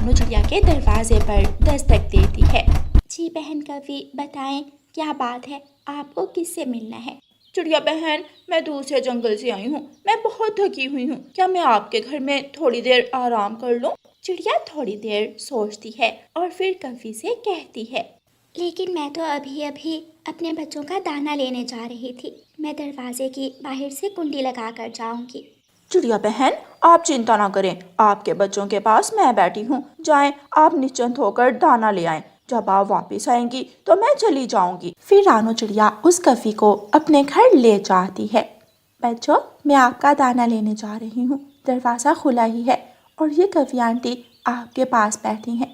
रानू चिड़िया के दरवाजे पर दस्तक देती है। जी बहन कवि, बताएं क्या बात है, आपको किससे मिलना है? चिड़िया बहन, मैं दूर से जंगल से आई हूँ, मैं बहुत थकी हुई हूँ, क्या मैं आपके घर में थोड़ी देर आराम कर लूँ? चिड़िया थोड़ी देर सोचती है और फिर कवि से कहती है, लेकिन मैं तो अभी अभी अपने बच्चों का दाना लेने जा रही थी, मैं दरवाजे की बाहर से कुंडी लगा कर जाऊंगी। चिड़िया बहन, आप चिंता ना करें, आपके बच्चों के पास मैं बैठी हूँ, जाएं आप निश्चिंत होकर दाना ले आएं। जब आप वापस आएंगी तो मैं चली जाऊंगी। फिर रानू चिड़िया उस कवि को अपने घर ले जाती है। बच्चों, मैं आपका दाना लेने जा रही हूँ, दरवाज़ा खुला ही है और ये कवि आंटी आपके पास बैठी हैं।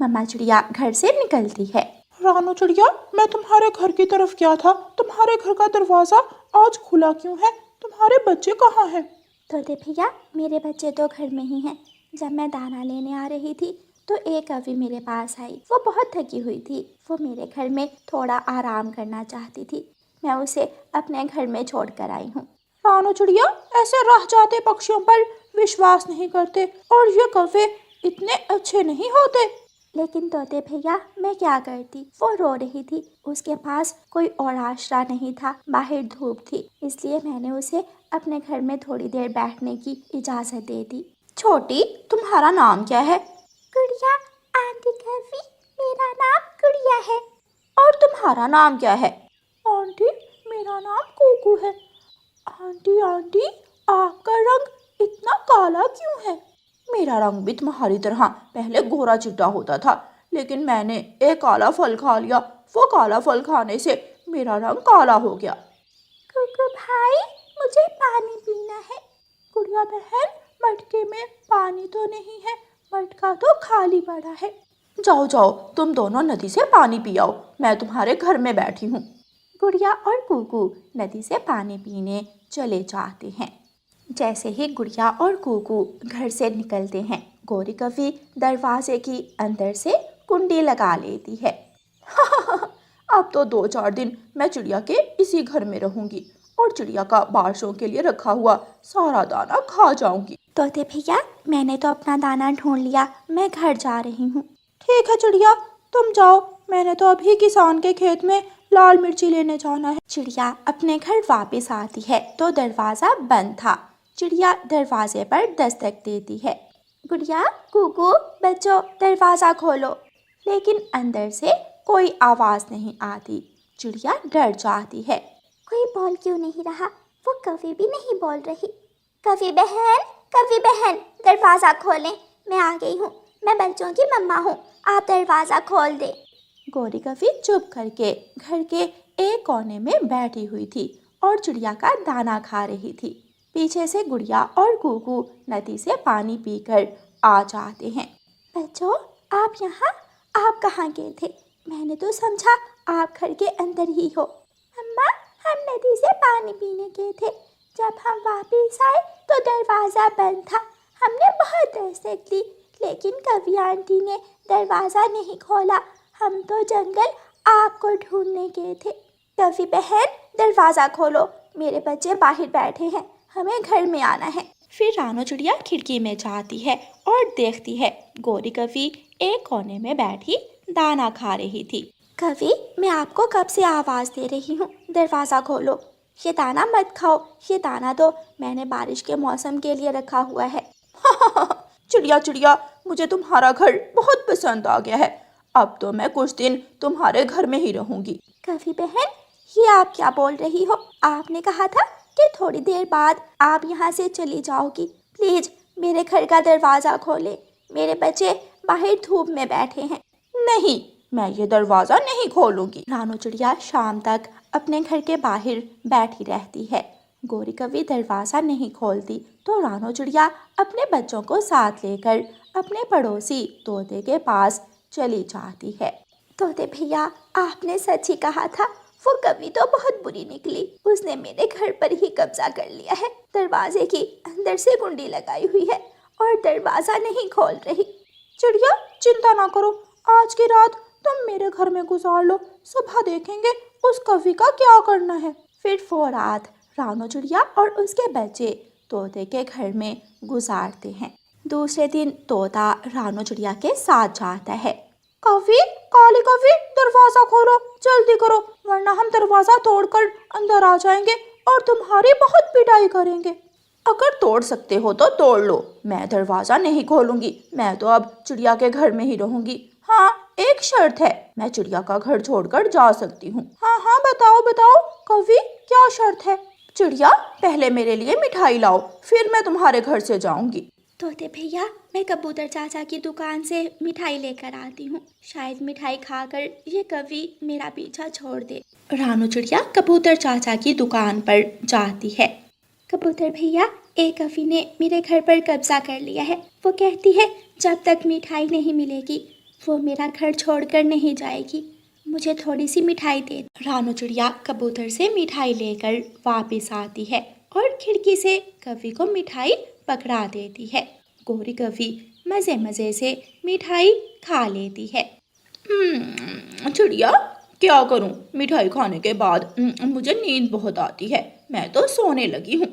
मम्मा चिड़िया घर से निकलती है। रानू चिड़िया, मैं तुम्हारे घर की तरफ गया था, तुम्हारे घर का दरवाजा आज खुला क्यों है? तुम्हारे बच्चे कहाँ हैं? तोते भैया, मेरे बच्चे तो घर में ही हैं। जब मैं दाना लेने आ रही थी तो एक कवि मेरे पास आई। वो बहुत थकी हुई थी, वो मेरे घर में थोड़ा आराम करना चाहती थी, मैं उसे अपने घर में छोड़ कर आई हूँ। रानू चिड़िया, ऐसे रह जाते पक्षियों पर विश्वास नहीं करते और ये कौवे इतने अच्छे नहीं होते। लेकिन तोते भैया, मैं क्या करती, वो रो रही थी, उसके पास कोई और आसरा नहीं था, बाहर धूप थी, इसलिए मैंने उसे अपने घर में थोड़ी देर बैठने की इजाज़त दे दी। छोटी, तुम्हारा नाम क्या है? गुड़िया आंटी कवि, मेरा नाम गुड़िया है। और तुम्हारा नाम क्या है? आंटी, मेरा नाम कुकू है। आंटी आंटी, आपका रंग इतना काला क्यों है? मेरा रंग भी तुम्हारी तरह पहले गोरा चिट्टा होता था, लेकिन मैंने एक काला फल खा लिया, वो काला फल खाने से मेरा रंग काला हो गया। कुकू भाई, मुझे पानी पीना है। गुड़िया बहन, मटके में पानी तो नहीं है, मटका तो खाली पड़ा है। जाओ जाओ, तुम दोनों नदी से पानी पियाओ, मैं तुम्हारे घर में बैठी हूँ। गुड़िया और कुकू नदी से पानी पीने चले जाते हैं। जैसे ही गुड़िया और कुकू घर से निकलते हैं, गोरी कवि दरवाजे की अंदर से कुंडी लगा लेती है। अब तो 2-4 दिन मैं चिड़िया के इसी घर में रहूंगी और चिड़िया का बारिशों के लिए रखा हुआ सारा दाना खा जाऊंगी। तोते भैया, मैंने तो अपना दाना ढूंढ लिया, मैं घर जा रही हूँ। ठीक है चिड़िया, तुम जाओ, मैंने तो अभी किसान के खेत में लाल मिर्ची लेने जाना है। चिड़िया अपने घर वापस आती है तो दरवाज़ा बंद था। चिड़िया दरवाजे पर दस्तक देती है। गुड़िया, कुकू, बच्चों, दरवाज़ा खोलो। लेकिन अंदर से कोई आवाज़ नहीं आती। चिड़िया डर जाती है। कोई बोल क्यों नहीं रहा? वो कवि भी नहीं बोल रही। कवि बहन, दरवाज़ा खोलें, मैं आ गई हूँ, मैं बच्चों की मम्मा हूँ, आप दरवाज़ा खोल दे। गोरी कवि चुप करके घर के एक कोने में बैठी हुई थी और चिड़िया का दाना खा रही थी। पीछे से गुड़िया और कुकू नदी से पानी पीकर आ जाते हैं। बच्चों, आप यहाँ, आप कहाँ गए थे? मैंने तो समझा आप घर के अंदर ही हो। अम्मा, हम नदी से पानी पीने गए थे, जब हम वापस आए तो दरवाज़ा बंद था, हमने बहुत दस्तक दी, लेकिन कवि आंटी ने दरवाज़ा नहीं खोला, हम तो जंगल आपको ढूंढने गए थे। कवि बहन, दरवाज़ा खोलो, मेरे बच्चे बाहर बैठे हैं, हमें घर में आना है। फिर रानू चिड़िया खिड़की में जाती है और देखती है गोरी कवि एक कोने में बैठी दाना खा रही थी। कवि, मैं आपको कब से आवाज़ दे रही हूँ, दरवाज़ा खोलो, ये दाना मत खाओ, ये दाना तो मैंने बारिश के मौसम के लिए रखा हुआ है। चिड़िया चिड़िया, मुझे तुम्हारा घर बहुत पसंद आ गया है, अब तो मैं कुछ दिन तुम्हारे घर में ही रहूंगी। कवि बहन, ये आप क्या बोल रही हो? आपने कहा था कि थोड़ी देर बाद आप यहाँ से चली जाओगी। प्लीज़ मेरे घर का दरवाज़ा खोलें, मेरे बच्चे बाहर धूप में बैठे हैं। नहीं, मैं ये दरवाज़ा नहीं खोलूंगी। रानू चिड़िया शाम तक अपने घर के बाहर बैठी रहती है। गोरी कवि दरवाज़ा नहीं खोलती तो रानू चिड़िया अपने बच्चों को साथ लेकर अपने पड़ोसी तोते के पास चली जाती है। तोते भैया, आपने सच ही कहा था, वो कवि तो बहुत बुरी निकली, उसने मेरे घर पर ही कब्जा कर लिया है, दरवाजे की अंदर से कुंडी लगाई हुई है और दरवाज़ा नहीं खोल रही। चिड़िया, चिंता ना करो, आज की रात तुम मेरे घर में गुजार लो, सुबह देखेंगे उस कवि का क्या करना है। फिर वो रात रानू चिड़िया और उसके बच्चे तोते के घर में गुजारते हैं। दूसरे दिन तोता रानू चिड़िया के साथ जाता है। कौवी, काली कौवी, दरवाजा खोलो, जल्दी करो, वरना हम दरवाजा तोड़कर अंदर आ जाएंगे और तुम्हारी बहुत पिटाई करेंगे। अगर तोड़ सकते हो तो तोड़ लो, मैं दरवाजा नहीं खोलूंगी। मैं तो अब चिड़िया के घर में ही रहूंगी। हाँ, एक शर्त है, मैं चिड़िया का घर छोड़कर जा सकती हूँ। हाँ हाँ, बताओ बताओ कौवी, क्या शर्त है? चिड़िया, पहले मेरे लिए मिठाई लाओ, फिर मैं तुम्हारे घर से जाऊंगी। तोते भैया, मैं कबूतर चाचा की दुकान से मिठाई लेकर आती हूँ। शायद मिठाई खाकर ये कवि मेरा पीछा छोड़ दे। रानू चिड़िया कबूतर चाचा की दुकान पर जाती है। कबूतर भैया, एक कवि ने मेरे घर पर कब्जा कर लिया है। वो कहती है जब तक मिठाई नहीं मिलेगी वो मेरा घर छोड़कर नहीं जाएगी। मुझे थोड़ी सी मिठाई दे। रानू चिड़िया कबूतर से मिठाई लेकर वापस आती है और खिड़की से कवि को मिठाई पकड़ा देती है। गोरी कवि मज़े मज़े से मिठाई खा लेती है। चिड़िया, क्या करूं, मिठाई खाने के बाद मुझे नींद बहुत आती है, मैं तो सोने लगी हूँ।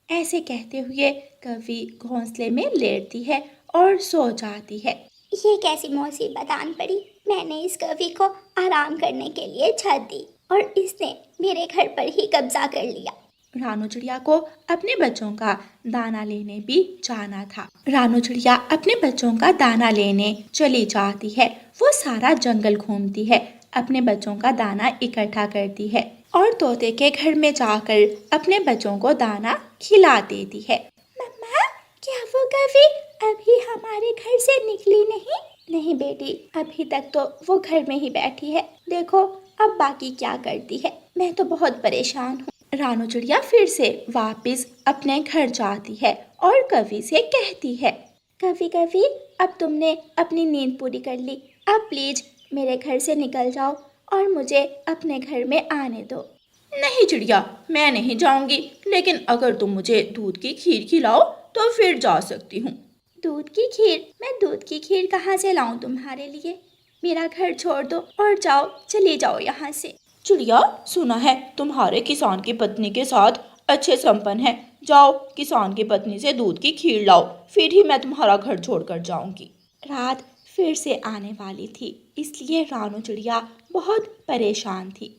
ऐसे कहते हुए कवि घोंसले में लेटती है और सो जाती है। ये कैसी मुसीबत आन पड़ी। मैंने इस कवि को आराम करने के लिए छत दी और इसने मेरे घर पर ही कब्जा कर लिया। रानू चिड़िया को अपने बच्चों का दाना लेने भी जाना था। रानू चिड़िया अपने बच्चों का दाना लेने चली जाती है। वो सारा जंगल घूमती है, अपने बच्चों का दाना इकट्ठा करती है और तोते के घर में जाकर अपने बच्चों को दाना खिला देती है। मम्मा, क्या वो कवि अभी हमारे घर से निकली नहीं? नहीं बेटी, अभी तक तो वो घर में ही बैठी है। देखो अब बाकी क्या करती है। मैं तो बहुत परेशान हूँ। रानू चिड़िया फिर से वापस अपने घर जाती है और कवि से कहती है, कवि कवि, अब तुमने अपनी नींद पूरी कर ली। अब प्लीज मेरे घर से निकल जाओ और मुझे अपने घर में आने दो। नहीं चिड़िया, मैं नहीं जाऊंगी, लेकिन अगर तुम मुझे दूध की खीर खिलाओ तो फिर जा सकती हूँ। दूध की खीर? मैं दूध की खीर कहाँ से लाऊं तुम्हारे लिए? मेरा घर छोड़ दो और जाओ, चले जाओ यहाँ से। चिड़िया, सुना है तुम्हारे किसान की पत्नी के साथ अच्छे संपन्न है। जाओ, किसान की पत्नी से दूध की खीर लाओ, फिर ही मैं तुम्हारा घर छोड़कर जाऊंगी। रात फिर से आने वाली थी, इसलिए रानू चिड़िया बहुत परेशान थी।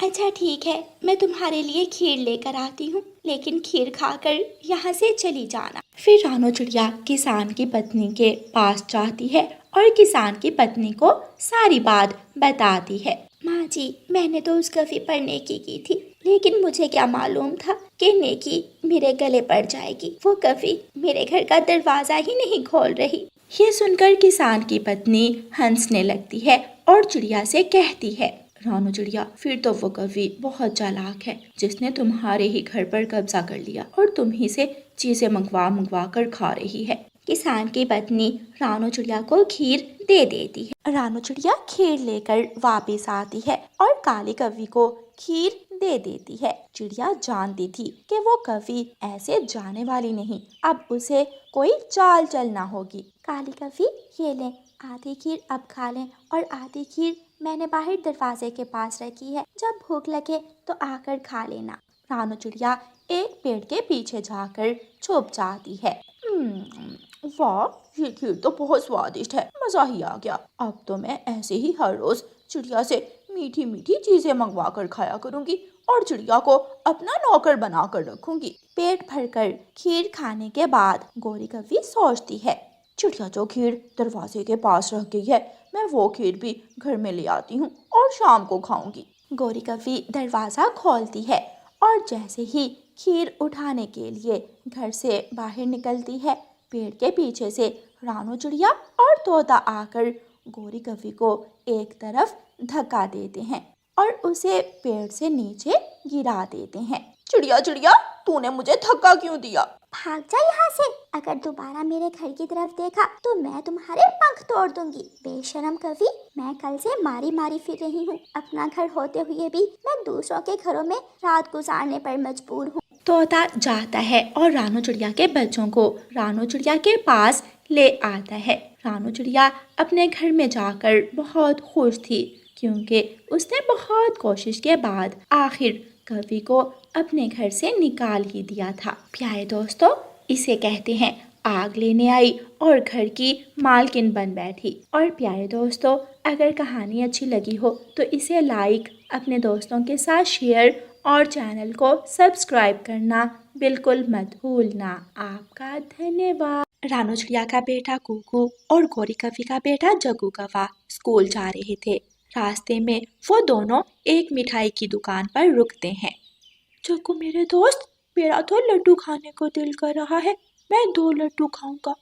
अच्छा ठीक है, मैं तुम्हारे लिए खीर लेकर आती हूँ, लेकिन खीर खाकर यहाँ से चली जाना। फिर रानू चिड़िया किसान की पत्नी के पास जाती है और किसान की पत्नी को सारी बात बताती है। माँ जी, मैंने तो उस कवि पर नेकी की थी, लेकिन मुझे क्या मालूम था कि नेकी मेरे गले पड़ जाएगी। वो कवि मेरे घर का दरवाजा ही नहीं खोल रही। ये सुनकर किसान की पत्नी हंसने लगती है और चिड़िया से कहती है, रानू चिड़िया, फिर तो वो कवि बहुत चालाक है, जिसने तुम्हारे ही घर पर कब्जा कर लिया और तुम ही से चीजें मंगवा कर खा रही है। किसान की पत्नी रानू चिड़िया को खीर दे देती है। रानू चिड़िया खीर लेकर वापस आती है और काली कवि को खीर दे देती है। चिड़िया जानती थी कि वो कवि ऐसे जाने वाली नहीं, अब उसे कोई चाल चलना होगी। काली कवि, ये ले, आधी खीर अब खा लें और आधी खीर मैंने बाहर दरवाजे के पास रखी है, जब भूख लगे तो आकर खा लेना। रानू चिड़िया एक पेड़ के पीछे जाकर छुप जाती है। वाह, ये खीर तो बहुत स्वादिष्ट है, मजा ही आ गया। अब तो मैं ऐसे ही हर रोज चिड़िया से मीठी मीठी चीजें मंगवा कर खाया करूंगी और चिड़िया को अपना नौकर बना कर रखूंगी। पेट भरकर खीर खाने के बाद गोरी कवि सोचती है, चिड़िया जो खीर दरवाजे के पास रख गई है, मैं वो खीर भी घर में ले आती हूँ और शाम को खाऊंगी। गोरी कवि दरवाजा खोलती है और जैसे ही खीर उठाने के लिए घर से बाहर निकलती है, पेड़ के पीछे से रानू चिड़िया और तोता आकर गोरी कवि को एक तरफ धक्का देते हैं और उसे पेड़ से नीचे गिरा देते हैं। चिड़िया चिड़िया, तूने मुझे धक्का क्यों दिया? भाग जा यहाँ से। अगर दोबारा मेरे घर की तरफ देखा तो मैं तुम्हारे पंख तोड़ दूंगी। बेशरम कवि, मैं कल से मारी मारी फिर रही हूँ। अपना घर होते हुए भी मैं दूसरों के घरों में रात गुजारने पर मजबूर हूँ। तोता जाता है और रानू चिड़िया के बच्चों को रानू चिड़िया के पास ले आता है। रानू चिड़िया अपने घर में जाकर बहुत खुश थी, क्योंकि उसने बहुत कोशिश के बाद आखिर कवि को अपने घर से निकाल ही दिया था। प्यारे दोस्तों, इसे कहते हैं आग लेने आई और घर की मालकिन बन बैठी। और प्यारे दोस्तों, अगर कहानी अच्छी लगी हो तो इसे लाइक, अपने दोस्तों के साथ शेयर और चैनल को सब्सक्राइब करना बिल्कुल मत भूलना। आपका धन्यवाद। रानू चिड़िया का बेटा कुकू और गौरी कवि का बेटा जग्गू कौवा स्कूल जा रहे थे। रास्ते में वो दोनों एक मिठाई की दुकान पर रुकते हैं। जग्गू मेरे दोस्त, मेरा तो लड्डू खाने को दिल कर रहा है, मैं 2 लड्डू खाऊंगा।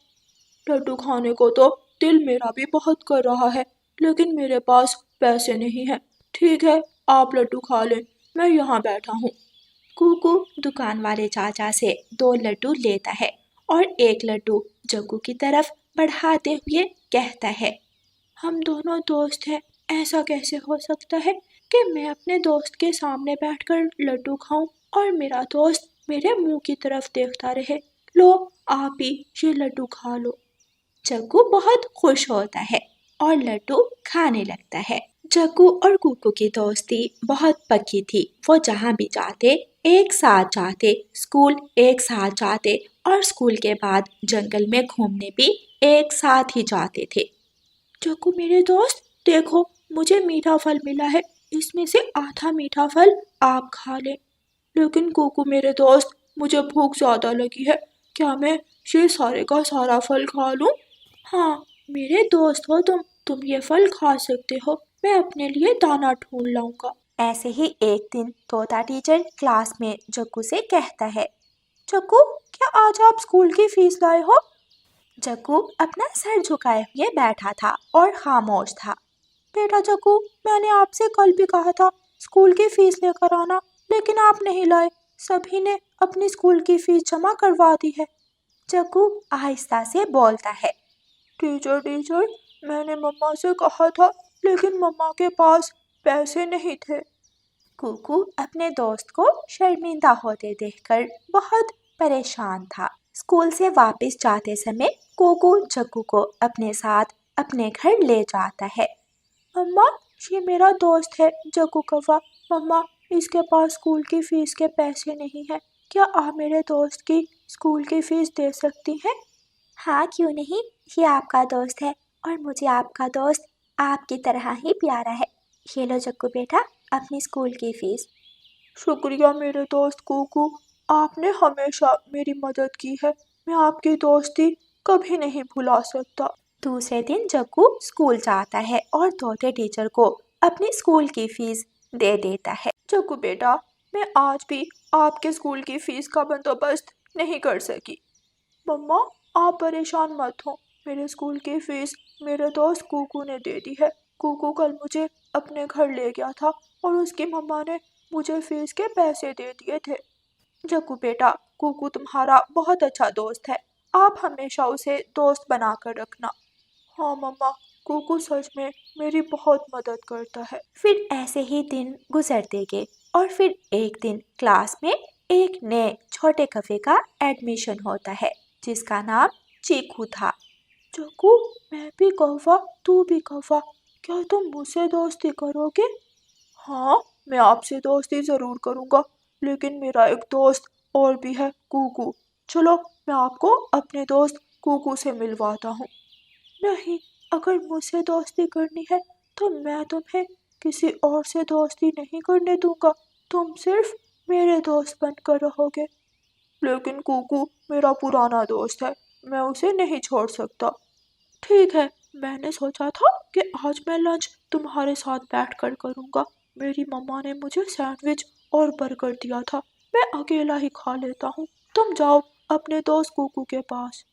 लड्डू खाने को तो दिल मेरा भी बहुत कर रहा है, लेकिन मेरे पास पैसे नहीं है। ठीक है, आप लड्डू खा लें, मैं यहाँ बैठा हूँ। कुकू दुकान वाले चाचा से 2 लड्डू लेता है और एक लड्डू जग्गू की तरफ बढ़ाते हुए कहता है, हम दोनों दोस्त हैं, ऐसा कैसे हो सकता है कि मैं अपने दोस्त के सामने बैठकर लड्डू खाऊं और मेरा दोस्त मेरे मुंह की तरफ देखता रहे। लो, आप ही ये लड्डू खा लो। जग्गू बहुत खुश होता है और लड्डू खाने लगता है। जग्गू और कुकू की दोस्ती बहुत पक्की थी। वो जहाँ भी जाते एक साथ जाते, स्कूल एक साथ जाते और स्कूल के बाद जंगल में घूमने भी एक साथ ही जाते थे। जग्गू मेरे दोस्त, देखो मुझे मीठा फल मिला है, इसमें से आधा मीठा फल आप खा लें। लेकिन कुकू मेरे दोस्त, मुझे भूख ज़्यादा लगी है, क्या मैं ये सारे का सारा फल खा लूं? हाँ, मेरे दोस्त हो तुम ये फल खा सकते हो, मैं अपने लिए दाना ढूंढ लाऊंगा। ऐसे ही एक दिन तोता टीचर क्लास में जग्गू से कहता है, जग्गू, क्या आज आप स्कूल की फीस लाए हो? जग्गू अपना सर झुकाए हुए बैठा था और खामोश था। बेटा जग्गू, मैंने आपसे कल भी कहा था स्कूल की फीस लेकर आना, लेकिन आप नहीं लाए। सभी ने अपनी स्कूल की फीस जमा करवा दी है। जग्गू आहिस्ता से बोलता है, टीचर, मैंने मम्मा से कहा था, लेकिन मम्मा के पास पैसे नहीं थे। कुकू अपने दोस्त को शर्मिंदा होते देखकर बहुत परेशान था। स्कूल से वापस जाते समय कुकू जग्गू को अपने साथ अपने घर ले जाता है। मम्मा, ये मेरा दोस्त है जग्गू कौवा। मम्मा, इसके पास स्कूल की फीस के पैसे नहीं है, क्या आप मेरे दोस्त की स्कूल की फीस दे सकती हैं? हाँ, क्यों नहीं, ये आपका दोस्त है और मुझे आपका दोस्त आपकी तरह ही प्यारा है। ये लो जग्गू बेटा, अपनी स्कूल की फीस। शुक्रिया मेरे दोस्त कुकू, आपने हमेशा मेरी मदद की है, मैं आपकी दोस्ती कभी नहीं भुला सकता। दूसरे दिन जग्गू स्कूल जाता है और तोते टीचर को अपनी स्कूल की फीस दे देता है। जग्गू बेटा, मैं आज भी आपके स्कूल की फीस का बंदोबस्त नहीं कर सकी। मम्मा, आप परेशान मत हो, मेरे स्कूल की फीस मेरे दोस्त कुकू ने दे दी है। कुकू कल मुझे अपने घर ले गया था और उसकी मम्मा ने मुझे फीस के पैसे दे दिए थे। जग्गू बेटा, कुकू तुम्हारा बहुत अच्छा दोस्त है, आप हमेशा उसे दोस्त बनाकर रखना। हाँ मम्मा, कुकू सच में मेरी बहुत मदद करता है। फिर ऐसे ही दिन गुजरते गए और फिर एक दिन क्लास में एक नए छोटे कौवे का एडमिशन होता है जिसका नाम चीकू था। जग्गू, मैं भी कौवा, तू भी कौवा, क्या तुम मुझसे दोस्ती करोगे? हाँ, मैं आपसे दोस्ती ज़रूर करूँगा, लेकिन मेरा एक दोस्त और भी है, कुकू। चलो, मैं आपको अपने दोस्त कुकू से मिलवाता हूँ। नहीं, अगर मुझसे दोस्ती करनी है तो मैं तुम्हें किसी और से दोस्ती नहीं करने दूंगा, तुम सिर्फ मेरे दोस्त बनकर रहोगे। लेकिन कुकू मेरा पुराना दोस्त है, मैं उसे नहीं छोड़ सकता। ठीक है, मैंने सोचा था कि आज मैं लंच तुम्हारे साथ बैठकर करूँगा। मेरी मम्मा ने मुझे सैंडविच और बर्गर दिया था, मैं अकेला ही खा लेता हूँ। तुम जाओ अपने दोस्त कुकू के पास।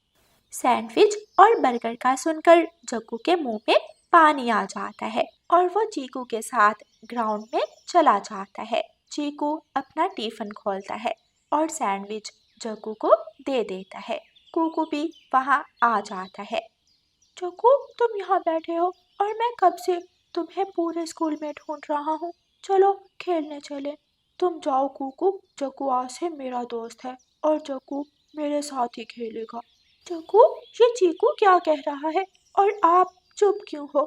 सैंडविच और बर्गर का सुनकर जग्गू के मुंह में पानी आ जाता है और वो चीकू के साथ ग्राउंड में चला जाता है। चीकू अपना टिफिन खोलता है और सैंडविच जग्गू को दे देता है। कुकू भी वहाँ आ जाता है। जग्गू, तुम यहाँ बैठे हो और मैं कब से तुम्हें पूरे स्कूल में ढूंढ रहा हूँ। चलो खेलने चले। तुम जाओ कुकू, जग्गू आज से मेरा दोस्त है और जग्गू मेरे साथ ही खेलेगा। जग्गू, ये चीकू क्या कह रहा है और आप चुप क्यों हो?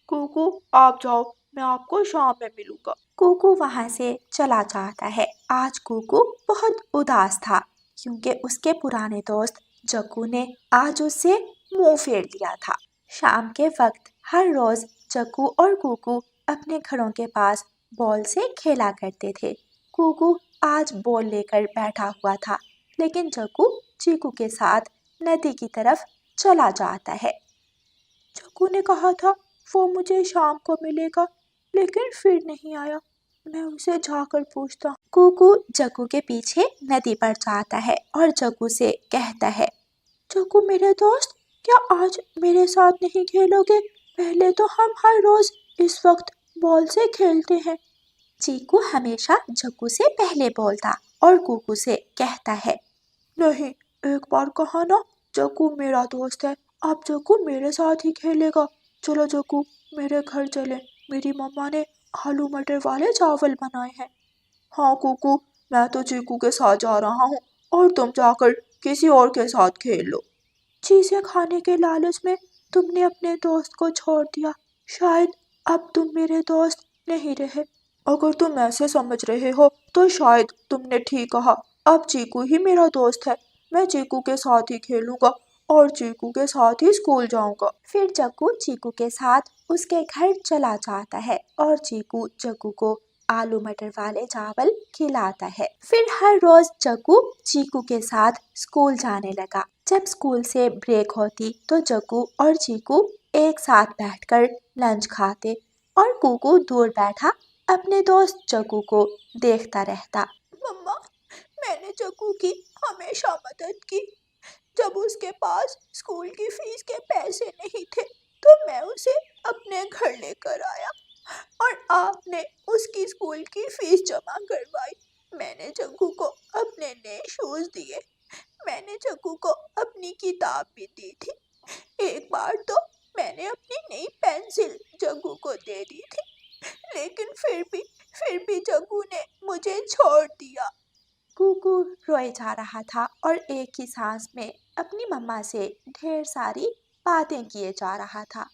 कुकू, आप जाओ, मैं आपको शाम में मिलूंगा। कुकू वहाँ से चला जाता है। आज कुकू बहुत उदास था क्योंकि उसके पुराने दोस्त जग्गू ने आज उससे मुंह फेर लिया था। शाम के वक्त हर रोज जग्गू और कुकू अपने घरों के पास बॉल से खेला करते थे। कुकू आज बॉल लेकर बैठा हुआ था, लेकिन जग्गू चीकू के साथ नदी की तरफ चला जाता है। जग्गू ने कहा था वो मुझे शाम को मिलेगा, लेकिन फिर नहीं आया। मैं उसे जाकर पूछता हूँ। कुकू जग्गू के पीछे नदी पर जाता है और जग्गू से कहता है, जग्गू मेरे दोस्त, क्या आज मेरे साथ नहीं खेलोगे? पहले तो हम हर रोज इस वक्त बॉल से खेलते हैं। चीकू हमेशा जग्गू से पहले बोलता और कुकू से कहता है, नहीं, एक बार कहा ना, जग्गू मेरा दोस्त है, अब जग्गू मेरे साथ ही खेलेगा। चलो जग्गू, मेरे घर चले, मेरी मम्मा ने आलू मटर वाले चावल बनाए हैं। हाँ कुकू, मैं तो चीकू के साथ जा रहा हूँ और तुम जाकर किसी और के साथ खेल लो। चीजें खाने के लालच में तुमने अपने दोस्त को छोड़ दिया। शायद अब तुम मेरे दोस्त नहीं रहे। अगर तुम ऐसे समझ रहे हो तो शायद तुमने ठीक कहा। अब चीकू ही मेरा दोस्त है। मैं चीकू के साथ ही खेलूंगा और चीकू के साथ ही स्कूल जाऊंगा। फिर जग्गू चीकू के साथ उसके घर चला जाता है और चीकू जग्गू को आलू मटर वाले चावल खिलाता है। फिर हर रोज जग्गू चीकू के साथ स्कूल जाने लगा। जब स्कूल से ब्रेक होती तो जग्गू और चीकू एक साथ बैठकर लंच खाते और कुकू दूर बैठा अपने दोस्त जग्गू को देखता रहता। मम्मा, मैंने जग्गू की हमेशा मदद की। जब उसके पास स्कूल की फीस के पैसे नहीं थे तो मैं उसे अपने घर लेकर आया और आपने उसकी स्कूल की फीस जमा करवाई। मैंने जग्गू को अपने नए शूज दिए। मैंने जग्गू को अपनी किताब भी दी थी। एक बार तो मैंने अपनी नई पेंसिल जग्गू को दे दी थी, लेकिन फिर भी जग्गू ने मुझे छोड़ दिया। कुकू रोए जा रहा था और एक ही सांस में अपनी मम्मा से ढेर सारी बातें किए जा रहा था।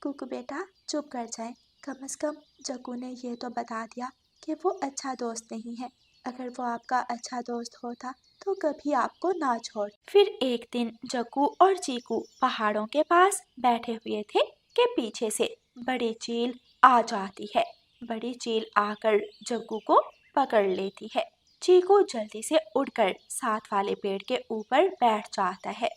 कुकू बेटा चुप कर जाए, कम से कम जग्गू ने ये तो बता दिया कि वो अच्छा दोस्त नहीं है। अगर वो आपका अच्छा दोस्त होता तो कभी आपको ना छोड़। फिर एक दिन जग्गू और चीकू पहाड़ों के पास बैठे हुए थे कि पीछे से बड़ी चील आ जाती है। बड़ी चील आकर जग्गू को पकड़ लेती है। चीकू जल्दी से उड़कर साथ वाले पेड़ के ऊपर बैठ जाता है।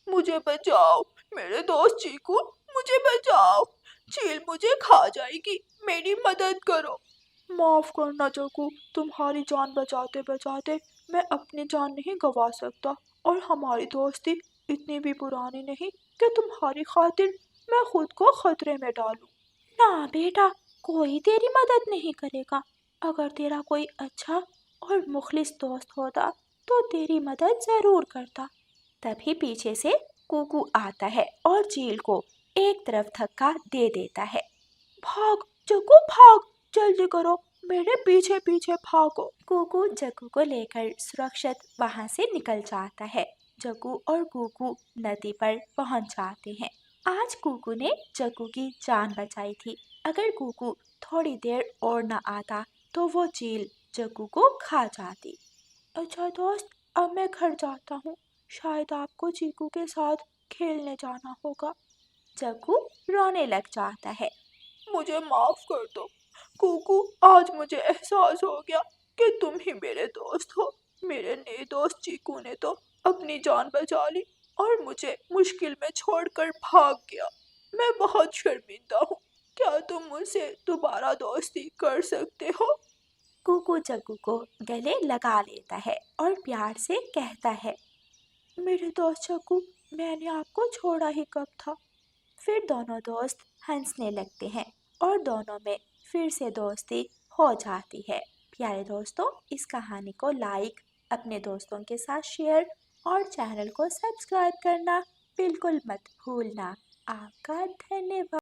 मुझे बचाओ, मेरे दोस्त चीकू, मुझे बचाओ। चील मुझे खा जाएगी, मेरी मदद करो। माफ करना जग्गू, तुम्हारी जान बचाते बचाते मैं अपनी जान नहीं गंवा सकता, और हमारी दोस्ती इतनी भी पुरानी नहीं कि तुम्हारी खातिर मैं खुद को खतरे में डालूं। ना बेटा, कोई तेरी मदद नहीं करेगा। अगर तेरा कोई अच्छा और मुखलिस दोस्त होता तो तेरी मदद जरूर करता। तभी पीछे से कुकू आता है और चील को एक तरफ धक्का दे देता है। भाग जग्गू भाग, जल्दी करो, मेरे पीछे पीछे भागो। कुकू जग्गू को लेकर सुरक्षित वहां से निकल जाता है। जग्गू और कुकू नदी पर पहुंच जाते हैं। आज कुकू ने जग्गू की जान बचाई थी। अगर कुकू थोड़ी देर और न आता तो वो चील जग्गू को खा जाती। अच्छा दोस्त, अब मैं घर जाता हूँ। शायद आपको चीकू के साथ खेलने जाना होगा। जग्गू रोने लग जाता है। मुझे माफ कर दो कुकू, आज मुझे एहसास हो गया कि तुम ही मेरे दोस्त हो। मेरे नए दोस्त चीकू ने तो अपनी जान बचा ली और मुझे मुश्किल में छोड़कर भाग गया। मैं बहुत शर्मिंदा हूँ। क्या तुम मुझसे दोबारा दोस्ती कर सकते हो? कुकू जग्गू को गले लगा लेता है और प्यार से कहता है, मेरे दोस्त जग्गू, मैंने आपको छोड़ा ही कब था। फिर दोनों दोस्त हंसने लगते हैं और दोनों में फिर से दोस्ती हो जाती है। प्यारे दोस्तों, इस कहानी को लाइक, अपने दोस्तों के साथ शेयर और चैनल को सब्सक्राइब करना बिल्कुल मत भूलना। आपका धन्यवाद।